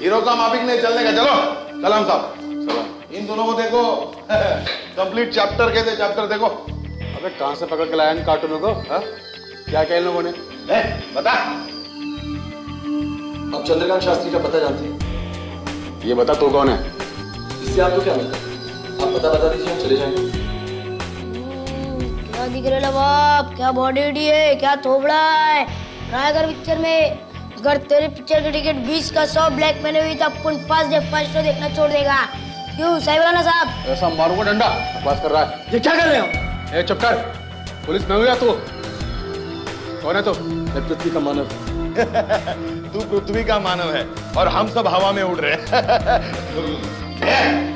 Hero का माफिक नहीं चलने का। चलो सलाम साहब, इन दोनों को देखो कंप्लीट चैप्टर कहते, चैप्टर देखो। अबे कहां से पकड़ के लाया इन कार्टूनों को? क्या क्या इन लोगों ने? बता। आप चंद्रकांत शास्त्री का पता जानते हैं? ये बता तू कौन है? इससे आपको क्या मतलब? आप पता बता दीजिए, हम चले जाएंगे। क्या दिख रहा है बाप? क्या बॉडी है, क्या थोबड़ा है। रायगर पिक्चर में अगर तेरे पिक्चर की टिकट 20 का 100 ब्लैक मैंने हुई तो अपन फर्स्ट शो देखना छोड़ देगा। क्यों साहिबाना साहब? ऐसा मारूंगा डंडा। बकवास कर रहा है। ये क्या कर रहे हो? ए चुप कर। पुलिस में हो या तू? कौन है तू? मैं पृथ्वी का मानव। तू पृथ्वी का मानव है और हम सब हवा में उड़ रहे हैं।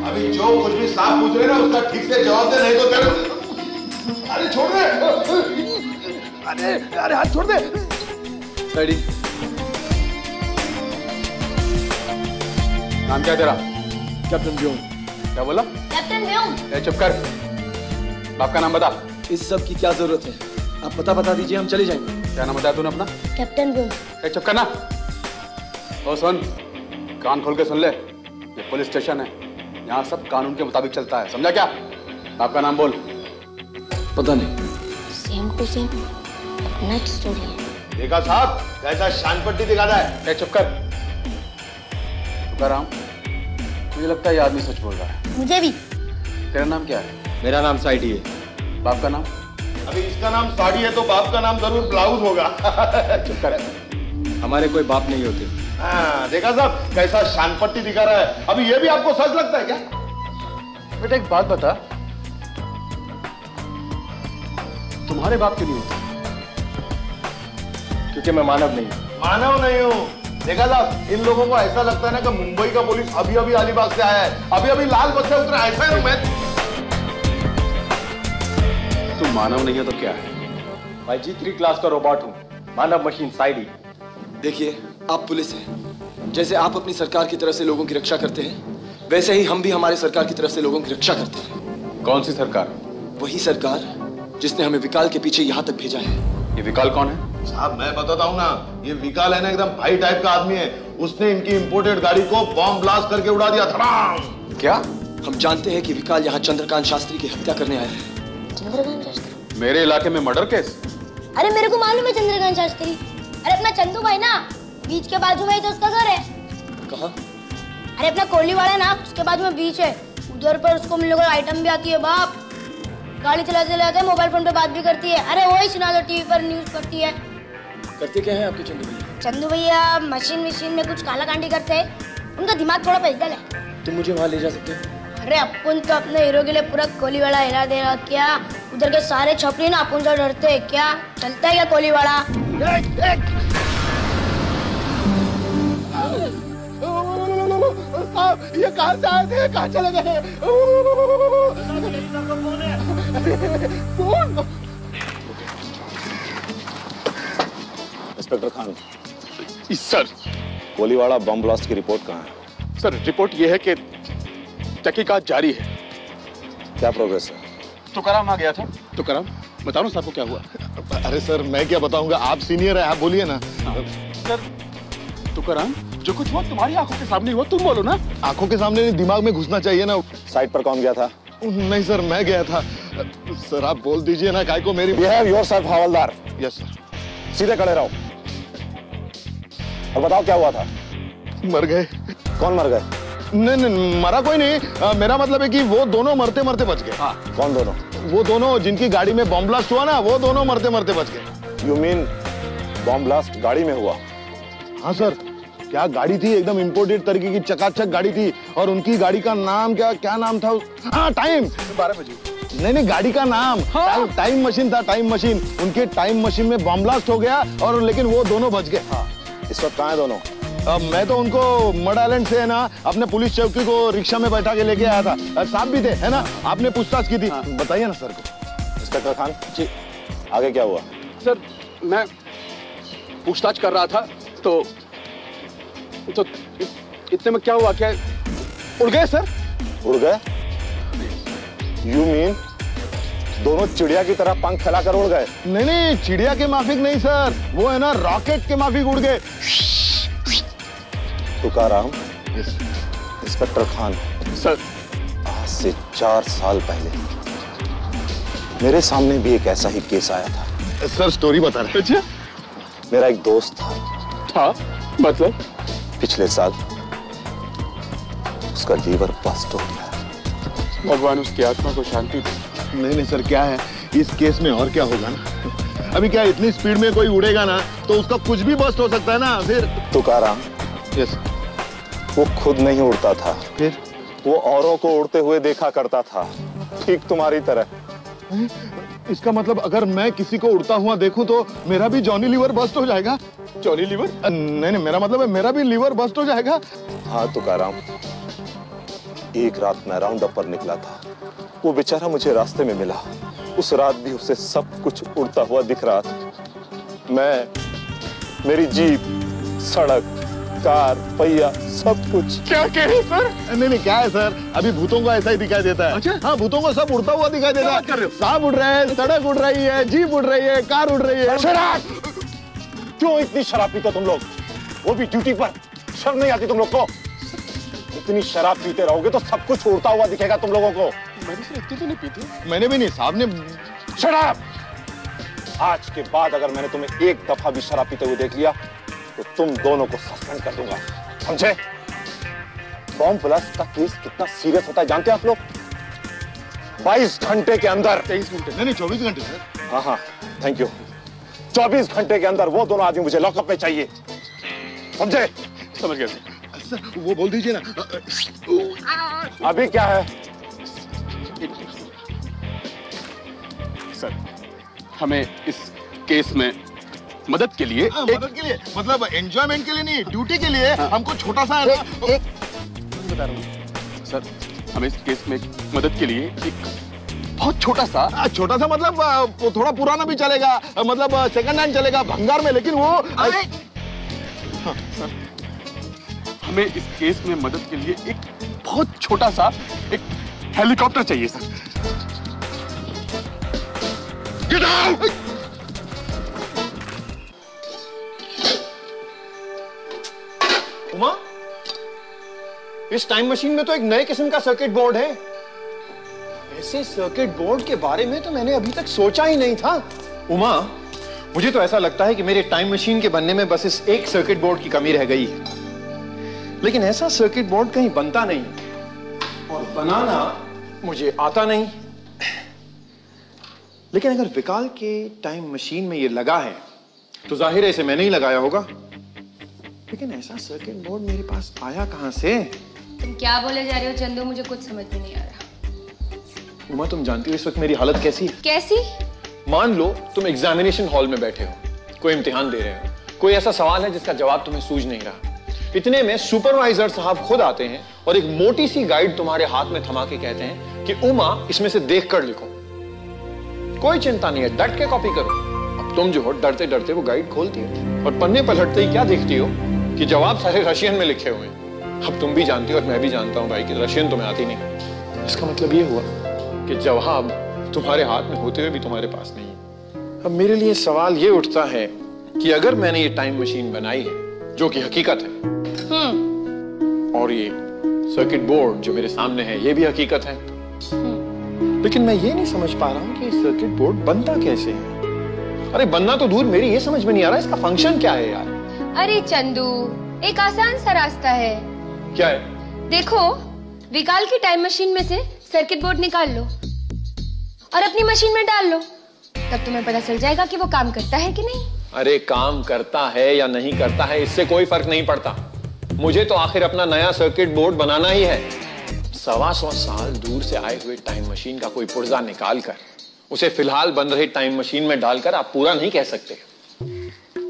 अभी जो कुछ भी साफ पूछ रहे ना उसका ठीक से जवाब दे, नहीं तो तेरे। अरे छोड़ दे। अरे हाथ छोड़ दे। साइडी। नाम क्या तेरा? कैप्टन व्योम। क्या बोला? कैप्टन व्योम। ए चुप कर। बाप का नाम बता। इस सब की क्या जरूरत है? आप पता बता दीजिए, हम चले जाएंगे। क्या नाम बताया तूने अपना? कैप्टन व्योम। ए चुप करना। ओ सुन, कान खोल के सुन ले। ये पुलिस स्टेशन है, यहाँ सब कानून के मुताबिक चलता है, समझा क्या? बाप का नाम बोल। पता नहीं। Same to same next story है। देखा साहब कैसा शान पट्टी दिखाता है। ए चुप कर। तुकाराम, मुझे लगता है ये आदमी सच बोल रहा है। मुझे भी। तेरा नाम क्या है? मेरा नाम साइडी है। बाप का नाम? अभी इसका नाम साड़ी है तो बाप का नाम जरूर ब्लाउज होगा। चुप कर। हमारे कोई बाप नहीं होते। हाँ, देखा साहब कैसा शान पट्टी दिखा रहा है। अभी ये भी आपको सच लगता है क्या? बेटा एक बात बता, तुम्हारे बाप क्यों नहीं होते? क्योंकि मैं मानव नहीं। मानव नहीं हूँ। देखा साहब इन लोगों को ऐसा लगता है ना कि मुंबई का पुलिस अभी अभी अलीबाग से आया है, अभी अभी लाल बस से उतरा। ऐसा है मैं। तू मानव नहीं है तो क्या है? मैं G3 क्लास का रोबोट हूँ, मानव मशीन साइडी। देखिए, आप पुलिस हैं। जैसे आप अपनी सरकार की तरफ से लोगों की रक्षा करते हैं, वैसे ही हम भी हमारे सरकार की तरफ से लोगों की रक्षा करते हैं। कौन सी सरकार? वही सरकार जिसने हमें विकाल के पीछे यहाँ तक भेजा है। ये विकाल कौन है? साहब मैं बताता हूँ ना, ये विकाल है ना एकदम भाई टाइप का आदमी है। उसने इनकी इंपोर्टेड गाड़ी को बॉम्ब ब्लास्ट करके उड़ा दिया। धड़ाम। क्या? हम जानते हैं कि विकाल यहाँ चंद्रकांत शास्त्री की हत्या करने आया है। चंद्रकांत शास्त्री? मेरे इलाके में मर्डर केस? अरे मेरे को मालूम है चंद्रकांत शास्त्री। अरे अपना चंदू भाई ना, बीच के बाजू में ही तो उसका घर है। कहाँ? अरे अपना कोहली वाला ना, उसके बाजू में बीच है। उधर पर उसको मिलने को आइटम भी आती है बाप। गाड़ी चलाते चलाते मोबाइल फोन पे बात भी करती है। अरे वही सुना दो, टीवी पर न्यूज करती है। करते क्या है आपके चंदू भैया? चंदू भैया मशीन में कुछ काला कांडी करते हैं। उनका दिमाग थोड़ा पैदल है। तुम मुझे वहाँ ले जा सकते हो? अरे अपन तो अपने हीरो के लिए पूरा कोहली वाला हिला दे रहा। क्या उधर के सारे छपरी ना अपन से डरते हैं क्या? चलता है क्या कोहली वाला? ये कहाँ से आए थे, कहाँ चले गए? Inspector Khan. Sir. Koliwada bomb blast की रिपोर्ट कहाँ है? सर रिपोर्ट ये है कि तहकीकात जारी है। क्या प्रोग्रेस है? तुकाराम आ गया था। तुकाराम बताओ ना साहब को क्या हुआ? अरे सर मैं क्या बताऊंगा, आप सीनियर है, आप बोलिए ना। सर तुकाराम जो कुछ हुआ तुम्हारी आंखों के सामने हुआ, तुम बोलो ना। आंखों के सामने नहीं, दिमाग में घुसना चाहिए ना। साइट पर कौन गया था? नहीं सर मैं गया था। सर आप बोल दीजिए ना, काय को मेरी। बिहेव योरसेल्फ हवलदार। Yes sir. सीधे खड़े रहो और बताओ क्या हुआ था। मर गए। कौन मर गए? नहीं मरा कोई नहीं। मेरा मतलब है कि वो दोनों मरते मरते बच गए। हाँ। कौन दोनों? वो दोनों जिनकी गाड़ी में बॉम्ब ब्लास्ट हुआ ना, वो दोनों मरते मरते बच गए। यू मीन बॉम्ब ब्लास्ट गाड़ी में हुआ? हाँ सर। क्या गाड़ी थी, एकदम इंपोर्टेड तरीके की चकाचक गाड़ी थी। और उनकी गाड़ी का नाम क्या नाम था? हाँ टाइम। 12 बजे। नहीं गाड़ी का नाम। हाँ। टाइम मशीन था, टाइम मशीन। उनके टाइम मशीन में बॉम्ब ब्लास्ट हो गया और लेकिन वो दोनों बच गए। हाँ। इस वक्त कहाँ है दोनों? मैं तो उनको मड आइलैंड से है ना अपने पुलिस चौकी को रिक्शा में बैठा के लेके आया था। साहब भी थे है ना, आपने पूछताछ की थी। बताइए ना सर को। इंस्पेक्टर खान जी, आगे क्या हुआ? सर मैं पूछताछ कर रहा था तो इतने में क्या हुआ, क्या उड़ गए सर? उड़ गए? यू मीन दोनों चिड़िया की तरह पंख फैलाकर उड़ गए? नहीं चिड़िया के माफिक नहीं सर, वो है ना रॉकेट के माफिक उड़ गए। Tukaram inspector Khan, sir. आज से 4 साल पहले मेरे सामने भी एक ऐसा ही केस आया था। सर स्टोरी बता रहे। अच्छा, मेरा एक दोस्त था, मतलब पिछले साल उसका लीवर बस्ट हो गया। भगवान उसकी आत्मा को शांति दे। नहीं सर, क्या है इस केस में और क्या होगा ना, अभी क्या इतनी स्पीड में कोई उड़ेगा ना तो उसका कुछ भी बस्ट हो सकता है ना। फिर तुकाराम, यस, वो खुद नहीं उड़ता था, फिर वो औरों को उड़ते हुए देखा करता था, ठीक तुम्हारी तरह। इसका मतलब अगर मैं किसी को उड़ता हुआ देखूं तो मेरा भी जॉनी लीवर बस्ट हो जाएगा? जॉनी लीवर? नहीं, मेरा मतलब है मेरा भी लीवर बस्ट हो जाएगा। हाँ तुकाराम, एक रात मैं राउंड अप पर निकला था, वो बेचारा मुझे रास्ते में मिला। उस रात भी उसे सब कुछ उड़ता हुआ दिख रहा था। मैं, मेरी जीप, सड़क, कार, पहिया, सब कुछ। क्या कह रहे सर? नहीं, क्या है सर, अभी भूतों को ऐसा ही दिखाई देता है। अच्छा? हाँ, भूतों को सब उड़ता हुआ दिखाई देता है। कर रहे हो? सांप उड़ रहे हैं, सड़क उड़ रही है, जीप उड़ रही है, कार उड़ रही है। क्यों इतनी शराब पीते तुम लोग, वो भी ड्यूटी पर? शर्म नहीं आती तुम लोग को? इतनी शराब पीते रहोगे तो सब कुछ उड़ता हुआ दिखेगा तुम लोगों को। मैंने सर इतनी तो नहीं पीती। मैंने भी नहीं, साहब ने। शराब! आज के बाद अगर मैंने तुम्हें एक दफा भी शराब पीते हुए देख लिया तो तुम दोनों को सस्पेंड कर दूंगा, समझे? बॉम्ब ब्लास्ट का केस कितना सीरियस होता है जानते हैं आप लोग? 22 घंटे के अंदर। 23 घंटे? नहीं, 24 घंटे सर। हाँ, थैंक यू। 24 घंटे के अंदर वो दोनों आदमी मुझे लॉकअप में चाहिए, समझे? समझ गया सर, वो बोल दीजिए ना। अभी क्या है? सर, हमें इस केस में मदद के लिए मदद के लिए मतलब एंजॉयमेंट के लिए नहीं, ड्यूटी के लिए। हमको छोटा सा बता रहा हूँ सर, हमें इस केस में मदद के लिए एक बहुत छोटा सा मतलब वो थोड़ा पुराना भी चलेगा, मतलब सेकंड हैंड चलेगा, भंगार में, लेकिन वो सर, हमें इस केस में मदद के लिए एक बहुत छोटा सा एक हेलीकॉप्टर चाहिए सर। Get out! उमा, इस टाइम मशीन में तो एक नए किस्म का सर्किट बोर्ड है। ऐसे सर्किट बोर्ड के बारे में तो मैंने अभी तक सोचा ही नहीं था। उमा, मुझे तो ऐसा लगता है कि मेरे टाइम मशीन के बनने में बस इस एक सर्किट बोर्ड की कमी रह गई है। लेकिन ऐसा सर्किट बोर्ड कहीं बनता नहीं और बनाना मुझे आता नहीं। लेकिन अगर विकाल के टाइम मशीन में ये लगा है तो जाहिर है इसे मैंने ही लगाया होगा। लेकिन ऐसा सर्किट बोर्ड मेरे पास आया कहां से? तुम क्या बोले जा रहे हो चंदू, मुझे कुछ समझ में नहीं आ रहा। उमा, तुम जानती हो इस वक्त मेरी हालत कैसी है? कैसी? मान लो तुम एग्जामिनेशन हॉल में बैठे हो, कोई इम्तिहान दे रहे हो, कोई ऐसा सवाल है जिसका जवाब तुम्हें सूझ नहीं रहा। इतने में सुपरवाइजर साहब खुद आते हैं और एक मोटी सी गाइड तुम्हारे हाथ में थमा के कहते हैं कि उमा, इसमें से देखकर लिखो। कोई चिंता नहीं है, डट के कॉपी करो। अब तुम जो हो डरते डरते वो गाइड खोलती हो और पन्ने पलटते ही क्या देखती हो कि जवाब सारे रशियन में लिखे हुए हैं। अब तुम भी जानती हो और मैं भी जानता हूं भाई कि रशियन तुम्हें आती नहीं। इसका मतलब ये हुआ कि जवाब तुम्हारे हाथ में होते हुए भी तुम्हारे पास नहीं है। अब मेरे लिए सवाल ये उठता है कि अगर मैंने ये टाइम मशीन बनाई है, जो कि हकीकत है, और ये सर्किट बोर्ड जो मेरे सामने है ये भी हकीकत है, लेकिन मैं ये नहीं समझ पा रहा हूं कि सर्किट बोर्ड बनता कैसे है। अरे बनना तो दूर, मेरी ये समझ में नहीं आ रहा इसका फंक्शन क्या है यार। अरे चंदू, एक आसान सा रास्ता है। क्या है? देखो, विकाल की टाइम मशीन में से सर्किट बोर्ड निकाल लो और अपनी मशीन में डाल लो, तब तुम्हें पता चल जाएगा कि वो काम करता है कि नहीं। अरे काम करता है या नहीं करता है इससे कोई फर्क नहीं पड़ता। मुझे तो आखिर अपना नया सर्किट बोर्ड बनाना ही है। 125 साल दूर से आए हुए टाइम मशीन का कोई पुर्जा निकाल कर उसे फिलहाल बन रही टाइम मशीन में डालकर आप पूरा नहीं कह सकते।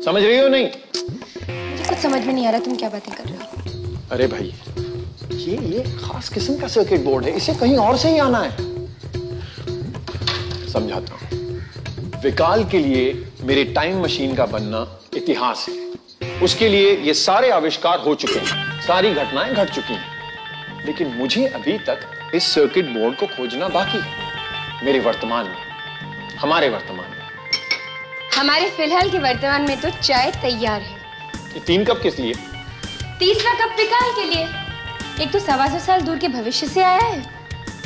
समझ रही हो नहीं? मुझे कुछ समझ में नहीं आ रहा तुम क्या बातें कर रहे हो। अरे भाई, ये खास किस्म का सर्किट बोर्ड है, इसे कहीं और से ही आना है। समझाता हूं। विकाल के लिए मेरे टाइम मशीन का बनना इतिहास है। उसके लिए ये सारे आविष्कार हो चुके हैं, सारी घटनाएं घट चुकी हैं, लेकिन मुझे अभी तक इस सर्किट बोर्ड को खोजना बाकी है। मेरे वर्तमान में, हमारे वर्तमान में। हमारे फिलहाल के वर्तमान में तो चाय तैयार है। ये 3 कप किस लिए? तीसरा कप विकाल के लिए। एक तो 125 साल दूर के भविष्य से आया है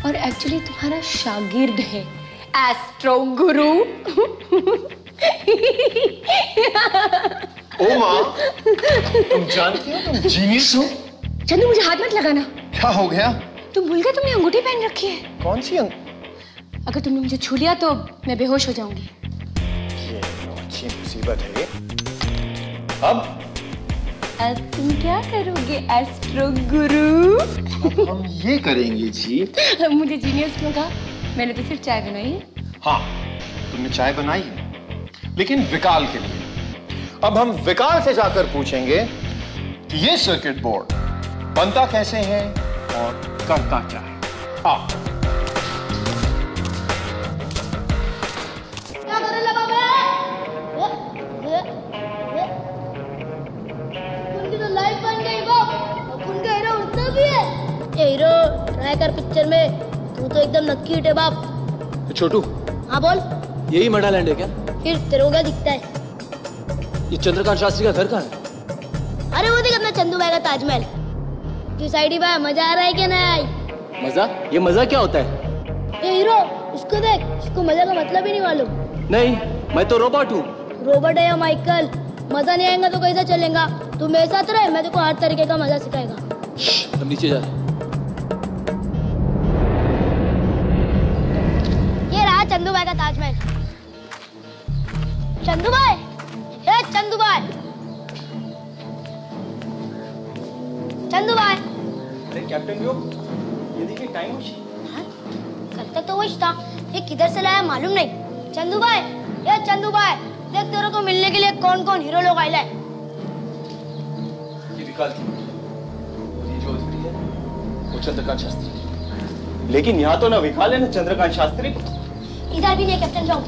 और एक्चुअली तुम्हारा शागिर्द है, एस्ट्रो गुरु। ओ माँ, तुम जानती हो तुम जीनियस हो। चंदू मुझे हाथ मत लगाना। क्या हो गया? तुम भूल गए तुमने अंगूठी पहन रखी है। कौन सी अगर तुमने मुझे छू लिया तो मैं बेहोश हो जाऊंगी। ये अच्छी मुसीबत है ये। अब तुम क्या करोगे एस्ट्रो गुरु? अब हम ये करेंगे जी। मुझे जीनियस क्यों कहा? मैंने तो सिर्फ चाय बनाई है। हाँ, तुमने चाय बनाई है, लेकिन विकाल के लिए। अब हम विकाल से जाकर पूछेंगे कि ये सर्किट बोर्ड बनता कैसे है और करता क्या है। क्या कर रहे बाबा? उनकी तो लाइफ बन गई बाप। अब उनका हीरो उड़ता भी है। ये हीरो ट्राई कर पिक्चर में तू तो एकदम नक्की हिट है बाप। छोटू, हाँ बोल। यही मडालैंड है क्या? फिर तेरे को क्या दिखता है? ये चंद्रकांत शास्त्री का घर कहाँ है? अरे वो देख अपना चंदू भाई का ताजमहल। क्यों साइडी भाई, मजा आ रहा है क्या नहीं? मजा? ये मजा क्या होता है? ये हीरो इसको देख, इसको मजा का मतलब ही नहीं मालूम। नहीं, मैं तो रोबोट हूँ। रोबोट है या माइकल? मजा नहीं आएगा तो कैसा चलेगा? तू मेरे साथ रहे, मैं तेको हर तरीके का मजा सिखाएगा। हम नीचे जा। ये रहा चंदू भाई का ताजमहल। चंदू भाई, ए चंदू भाई, चंदू भाई। अरे कैप्टन व्योम, ये देखिए टाइम मशीन। कल तक तो वही था, ये किधर से लाया मालूम नहीं। चंदू भाई, ये चंदू भाई, देख तेरे को मिलने के लिए कौन कौन हीरो लोग आए। ये विकाल की, ये जो है वो चंद्रकांत शास्त्री। लेकिन यहाँ तो ना विकाल है ना चंद्रकांत शास्त्री। इधर भी नहीं कैप्टन साहब।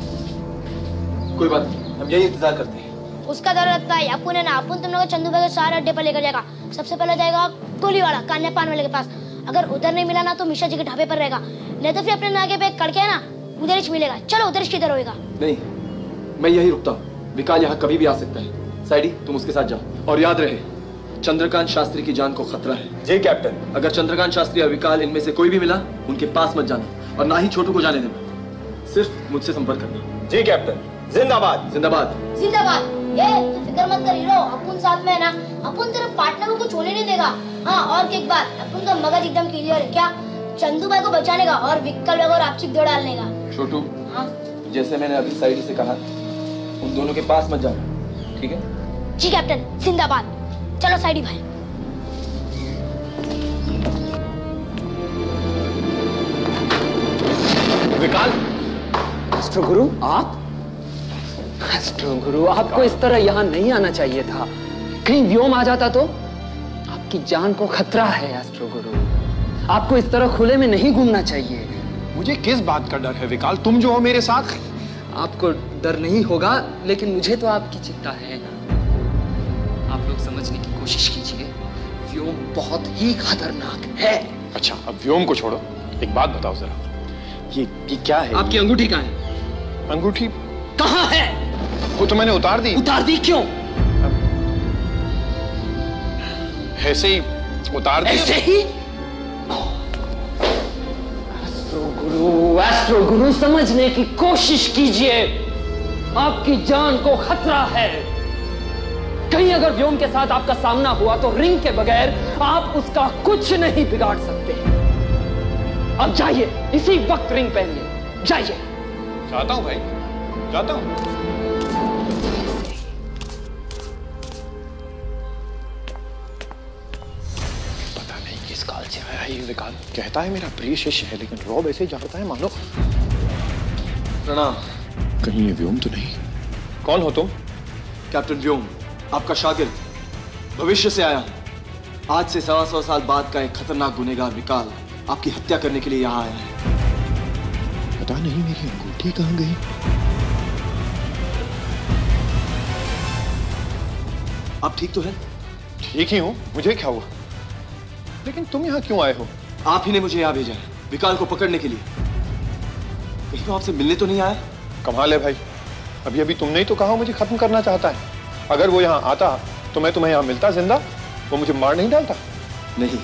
कोई बात नहीं, हम यही इंतजार करते हैं। उसका डर लगता है। अपुन है ना, अपुन तुम लोग को चंदू भाई के सारे अड्डे पर लेकर जाएगा। सबसे पहले जाएगा गोली वाला कान्या पान वाले के पास। अगर उधर नहीं मिला ना तो मिश्रा जी के ढाबे पर रहेगा, नहीं तो फिर अपने नाके पे कड़के है ना उधर ही मिलेगा। चलो उधर किधर होएगा? नहीं, मैं यही रुकता हूँ। विकाल यहाँ कभी भी आ सकता है। साइडी, तुम उसके साथ जाओ और याद रहे चंद्रकांत शास्त्री की जान को खतरा है। जी कैप्टन। अगर चंद्रकांत शास्त्री और विकाल इनमें से कोई भी मिला, उनके पास मत जाना और ना ही छोटू को जाने देना। सिर्फ मुझसे संपर्क करना। जी कैप्टन। जिंदाबाद। जिंदाबाद। जिंदाबाद। ये तू फिक्र मत कर हीरो, अपुन साथ में है ना। अपुन तेरे पार्टनर को कुछ होने नहीं देगा। हाँ, और एक बात, अपुन का मगज एकदम क्लियर है। क्या? चंदू भाई को बचाने का और विक्कल भाई को आपसी दो डालने का। छोटू, हाँ? जैसे मैंने अभी साइडी से कहा, उन दोनों के पास मत जाना, ठीक है? जी कैप्टन, जिंदाबाद। चलो साइडी भाई। विकाल। एस्ट्रो गुरु, आप? एस्ट्रो गुरु, आपको इस तरह यहाँ नहीं आना चाहिए था। कहीं व्योम आ जाता तो? आपकी जान को खतरा है एस्ट्रो गुरु। आपको इस तरह खुले में नहीं घूमना चाहिए। मुझे किस बात का डर है विकाल? तुम जो हो मेरे साथ। आपको डर नहीं होगा, लेकिन मुझे तो आपकी चिंता है। आप लोग समझने की कोशिश कीजिए, व्योम बहुत ही खतरनाक है। अच्छा, अब व्योम को छोड़ो, एक बात बताओ जरा, ये क्या है? आपकी अंगूठी कहाँ है? अंगूठी कहाँ है? वो तो मैंने उतार दी। उतार दी क्यों? ऐसे ही उतार दी। ऐसे ही? एस्ट्रो गुरु, समझने की कोशिश कीजिए, आपकी जान को खतरा है। कहीं अगर व्योम के साथ आपका सामना हुआ तो रिंग के बगैर आप उसका कुछ नहीं बिगाड़ सकते। अब जाइए, इसी वक्त रिंग पहनिए, जाइए। जाता हूं भाई, जाता हूं। पता नहीं किस काल से आया ये विकाल। कहता है मेरा प्रिय शिष्य है, लेकिन रॉब ऐसे जाता है मानो। प्रणाम। कहीं ये व्योम तो नहीं? कौन हो तुम? कैप्टन व्योम, आपका शागिर्द, भविष्य से आया हूं। आज से 125 साल बाद का एक खतरनाक गुनहगार विकाल आपकी हत्या करने के लिए यहाँ आया है। पता नहीं मेरी अंगूठी कहाँ गई। आप ठीक तो हैं? ठीक ही हूं, मुझे क्या हुआ? लेकिन तुम यहाँ क्यों आए हो? आप ही ने मुझे यहाँ भेजा है, विकाल को पकड़ने के लिए। कहीं वो आपसे मिलने तो नहीं आया? कमाल है भाई, अभी अभी तुमने ही तो कहा मुझे खत्म करना चाहता है। अगर वो यहाँ आता तो मैं तुम्हें यहाँ मिलता जिंदा, वो मुझे मार नहीं डालता। नहीं,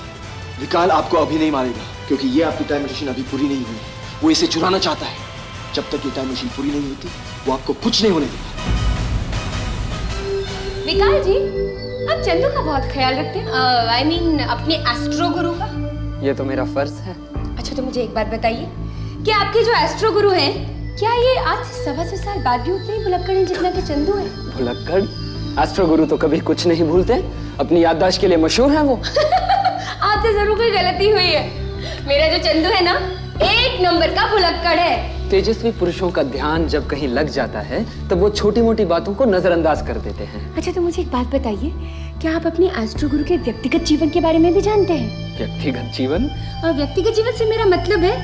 विकाल आपको अभी नहीं मारेगा, क्योंकि ये आपकी टाइम मशीन अभी पूरी नहीं हुई। वो इसे चुराना चाहता है। जब तक ये टाइम मशीन पूरी नहीं होती, वो आपको कुछ नहीं होने देगा। विकाल जी, आप चंदू का बहुत ख्याल रखते हैं। I mean, अपने एस्ट्रो गुरु का। ये तो मेरा फर्ज है। अच्छा, तो मुझे एक बात बताइए कि आपके जो एस्ट्रो गुरु हैं, क्या ये आज से 125 साल बाद भी उतने ही भुलक्कड़ हैं जितना कि चंदू है? भुलक्कड़? एस्ट्रो गुरु तो कभी कुछ नहीं भूलते। अपनी याददाश्त के लिए मशहूर है वो। आपसे जरूर कोई गलती हुई है। मेरा जो चंदू है ना, 1 नंबर का भुलक्कड़ है। तेजस्वी पुरुषों का ध्यान जब कहीं लग जाता है तब वो छोटी मोटी बातों को नजरअंदाज कर देते हैं। अच्छा, तो मुझे एक बात बताइए, क्या आप अपनी एस्ट्रो गुरु के व्यक्तिगत जीवन के बारे में भी जानते हैं? व्यक्तिगत जीवन? और व्यक्तिगत जीवन से मेरा मतलब है,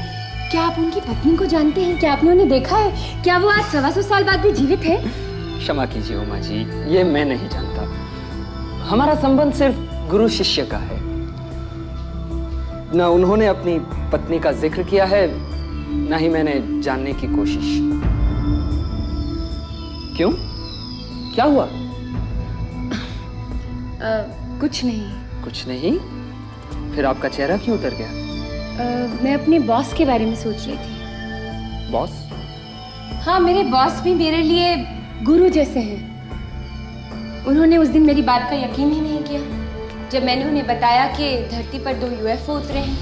क्या आप उनकी पत्नी को जानते हैं? क्या आपने उन्हें देखा है? क्या वो आज 125 साल बाद भी जीवित है? क्षमा कीजिए उमा जी, ये मैं नहीं जानता। हमारा संबंध सिर्फ गुरु शिष्य का है। न उन्होंने अपनी पत्नी का जिक्र किया है, न ही मैंने जानने की कोशिश। क्यों? क्या हुआ? कुछ नहीं। कुछ नहीं? फिर आपका चेहरा क्यों उतर गया? मैं अपने बॉस के बारे में सोच रही थी। बॉस? हाँ, मेरे बॉस भी मेरे लिए गुरु जैसे हैं। उन्होंने उस दिन मेरी बात का यकीन ही नहीं किया जब मैंने उन्हें बताया कि धरती पर 2 UFO उतरे हैं।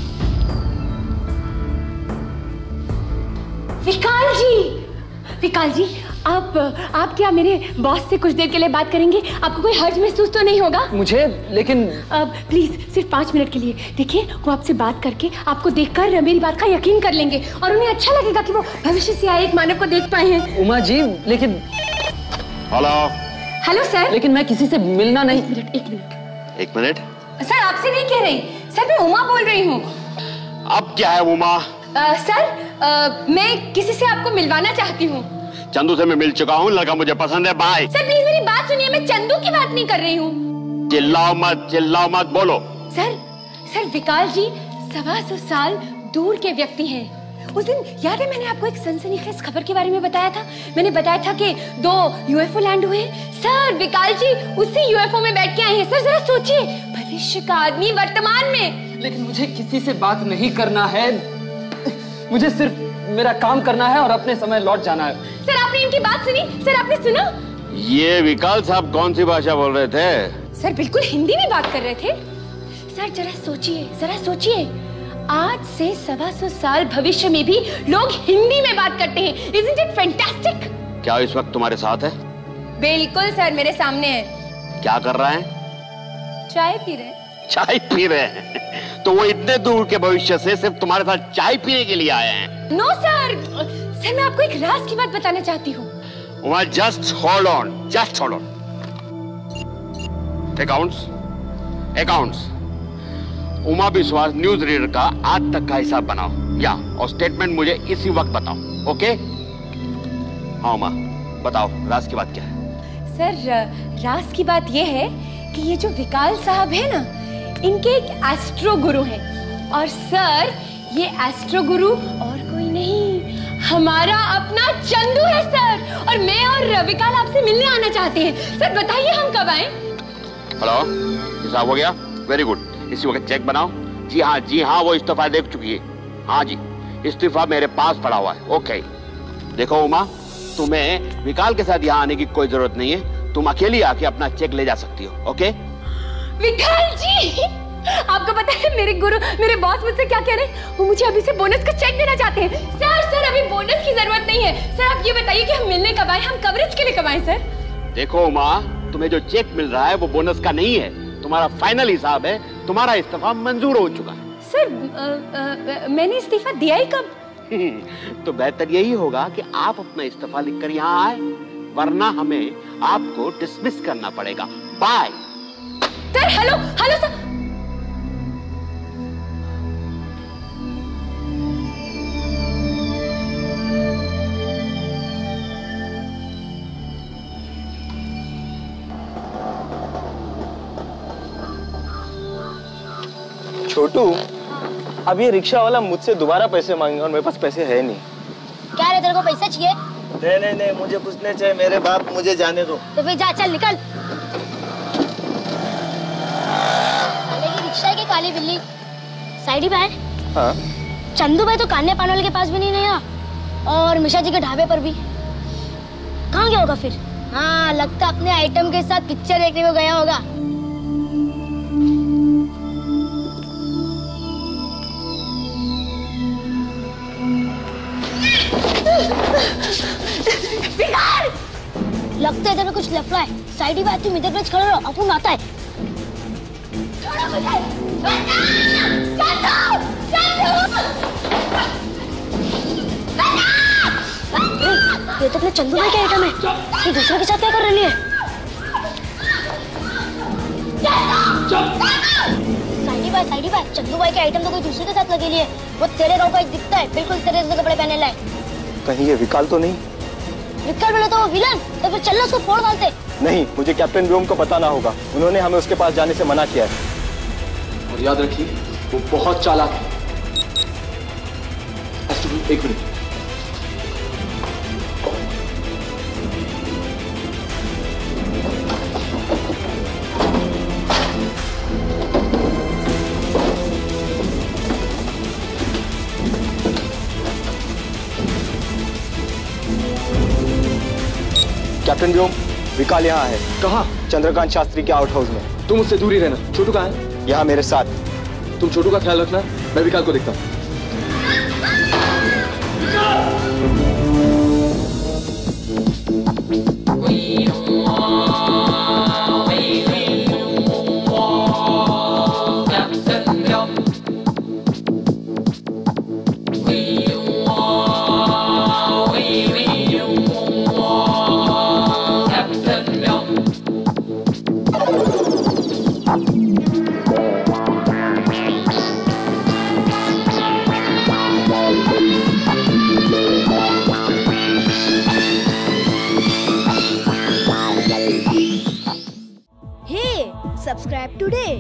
विकाल जी, आप क्या मेरे बॉस से कुछ देर के लिए बात करेंगे? आपको कोई हर्ज महसूस तो नहीं होगा? मुझे, लेकिन प्लीज सिर्फ 5 मिनट के लिए देखिए, वो आपसे बात करके आपको देखकर मेरी बात का यकीन कर लेंगे और उन्हें अच्छा लगेगा कि वो भविष्य से आए एक मानव को देख पाए हैं। उमा जी, लेकिन हेलो सर। लेकिन मैं किसी से मिलना नहीं। एक मिनट। सर, आपसे नहीं कह रही सर, मैं उमा बोल रही हूँ। अब क्या है उमा? सर, मैं किसी से आपको मिलवाना चाहती हूँ। चंदू से मैं मिल चुका हूँ, लड़का मुझे पसंद है। बाय। सर प्लीज मेरी बात सुनिए, मैं चंदू की बात नहीं कर रही हूँ। चिल्लाओ मत, बोलो। सर विकाल जी 125 साल दूर के व्यक्ति हैं। उस दिन याद है मैंने आपको एक सनसनीखेज खबर के बारे में बताया था? मैंने बताया था कि 2 UFO लैंड हुए हैं। सर, विकाल जी उसी UFO में बैठ के आए हैं। सर जरा सोचिए, भविष्य का आदमी वर्तमान में। लेकिन मुझे किसी से बात नहीं करना है, मुझे सिर्फ मेरा काम करना है और अपने समय लौट जाना है। सर, आपने इनकी बात सुनी? सर, आपने सुना? ये विकाल साहब कौन सी भाषा बोल रहे थे? सर बिल्कुल हिंदी में बात कर रहे थे। सर जरा सोचिए, आज से 125 साल भविष्य में भी लोग हिंदी में बात करते हैं। Isn't it fantastic? क्या इस वक्त तुम्हारे साथ है? बिल्कुल सर, मेरे सामने है। क्या कर रहा है? चाय पी रहे। चाय पी रहे हैं? तो वो इतने दूर के भविष्य से सिर्फ तुम्हारे साथ चाय पीने के लिए आए हैं? नो सर, मैं आपको एक राज की बात बताना चाहती हूँ। Just hold on. Accounts. Uma विश्वास न्यूज रीडर का आज तक का हिसाब बनाओ और स्टेटमेंट मुझे इसी वक्त बताओ। ओके? हाँ उमा, बताओ राज की बात क्या है? सर, राज की बात यह है कि ये जो विकाल साहब है ना, इनके एक एस्ट्रो गुरु हैं। और सर, ये एस्ट्रो गुरु और कोई नहीं, हमारा अपना चंदू है सर। और मैं और विकाल आपसे मिलने आना चाहते हैं। सर बताइए हम कब आएं? हेलो, हिसाब हो गया? Very good. इसी वक्त चेक बनाओ। जी हाँ, वो इस्तीफा देख चुकी है। हाँ जी, इस्तीफा मेरे पास पड़ा हुआ है। ओके। देखो उमा, तुम्हें विकाल के साथ यहाँ आने की कोई जरूरत नहीं है। तुम अकेली आके अपना चेक ले जा सकती हो। ओके? विकाल जी, आपको पता है मेरे बॉस मुझसे क्या कह रहे हैं? वो मुझे अभी से बोनस का चेक देना चाहते हैं। सर अभी बोनस की जरूरत नहीं है। सर आप ये बताइए कि हम मिलने कब आए, हम कवरेज के लिए कब आए? सर देखो उमा, तुम्हें जो चेक मिल रहा है वो बोनस का नहीं है, तुम्हारा फाइनल हिसाब है। तुम्हारा इस्तीफा मंजूर हो चुका है। सर मैंने इस्तीफा दिया ही कब? तो बेहतर यही होगा कि आप अपना इस्तीफा लिखकर यहाँ आए, वरना हमें आपको डिसमिस करना पड़ेगा। Bye. Sir hello sir. Chhotu, अब ये रिक्शा वाला मुझसे दोबारा पैसे मांगेगा और मेरे पास पैसे है नहीं। क्या रे, तेरे को पैसा चाहिए? नहीं, मुझे कुछ नहीं चाहिए। मेरे बाप, मुझे जाने दो। तो फिर जा, चल निकल। साले की रिक्शा की काली बिल्ली। साइडी भाई। हाँ चंदू भाई तो कान्या पानवाले के पास भी नहीं आया और मिश्रा जी के ढाबे पर भी। कहाँ गया होगा फिर? हाँ लगता अपने आइटम के साथ पिक्चर देखने को गया होगा। लगता है इधर में कुछ लफड़ा है। साइडी भाई तुम इधर पे खड़े रहो, अपन आता है। छोड़ो मुझे। ये तो अपने चंदू भाई का आइटम है। ये दूसरे के साथ क्या कर रही है? साइडी भाई चंदू भाई के आइटम तो कोई दूसरे के साथ लगे लिए। वो तेरे गाँव का एक दिखता है, बिल्कुल तेरे जैसे कपड़े पहने लाए। कहीं ये विकाल तो नहीं? विकाल बोले तो वो विलन, तो फिर चलना उसको फोड़ डालते। नहीं, मुझे कैप्टन व्योम को बताना होगा। उन्होंने हमें उसके पास जाने से मना किया है। और याद रखिए वो बहुत चालाक है। एक मिनट। कैप्टन व्योम, विकाल यहाँ है। कहाँ? चंद्रकांत शास्त्री के आउट हाउस में। तुम उससे दूर ही रहना। छोटू कहाँ है? यहाँ मेरे साथ। तुम छोटू का ख्याल रखना, मैं विकाल को देखता हूँ। Subscribe today.